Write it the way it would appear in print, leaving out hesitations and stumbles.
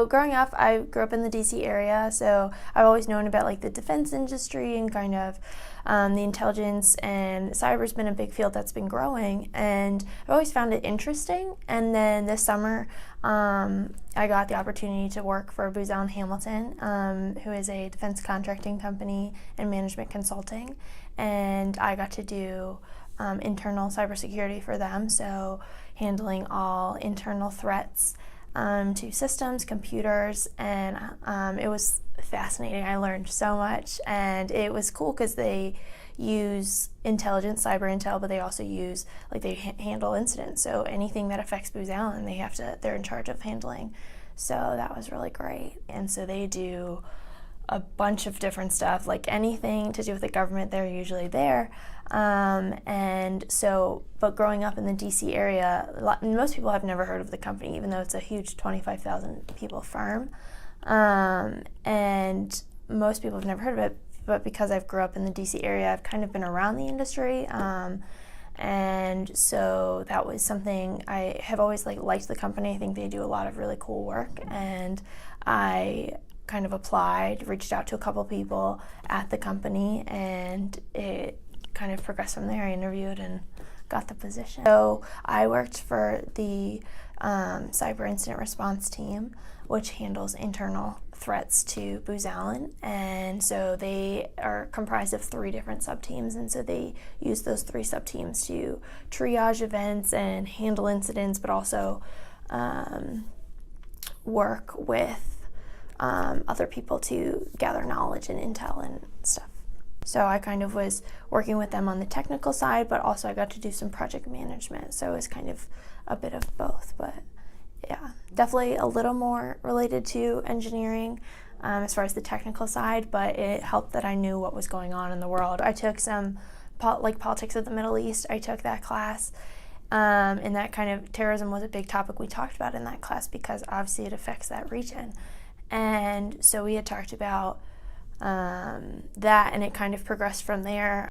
Growing up, I grew up in the DC area, so I've always known about like the defense industry and kind of the intelligence, and cyber's been a big field that's been growing, and I've always found it interesting. And then this summer, I got the opportunity to work for Booz Allen Hamilton, who is a defense contracting company and management consulting, and I got to do internal cybersecurity for them, so handling all internal threats to systems, computers, and it was fascinating. I learned so much, and it was cool because they use intelligence, cyber intel, but they also use, like, they handle incidents. So anything that affects Booz Allen, they're in charge of handling. So that was really great. And so they do a bunch of different stuff, like anything to do with the government, they're usually there. But growing up in the DC area, most people have never heard of the company, even though it's a huge 25,000 people firm. And most people have never heard of it, but because I've grew up in the DC area, I've kind of been around the industry. And so that was something I have always liked the company. I think they do a lot of really cool work, and I kind of applied, reached out to a couple people at the company, and it kind of progressed from there. I interviewed and got the position. So I worked for the cyber incident response team, which handles internal threats to Booz Allen, and so they are comprised of 3 different sub-teams, and so they use those 3 sub-teams to triage events and handle incidents, but also work with other people to gather knowledge and intel and stuff. So I kind of was working with them on the technical side, but also I got to do some project management, so it was kind of a bit of both. But yeah, definitely a little more related to engineering as far as the technical side, but it helped that I knew what was going on in the world. I took some politics of the Middle East. I took that class, and that kind of terrorism was a big topic we talked about in that class because obviously it affects that region. And so we had talked about that, and it kind of progressed from there.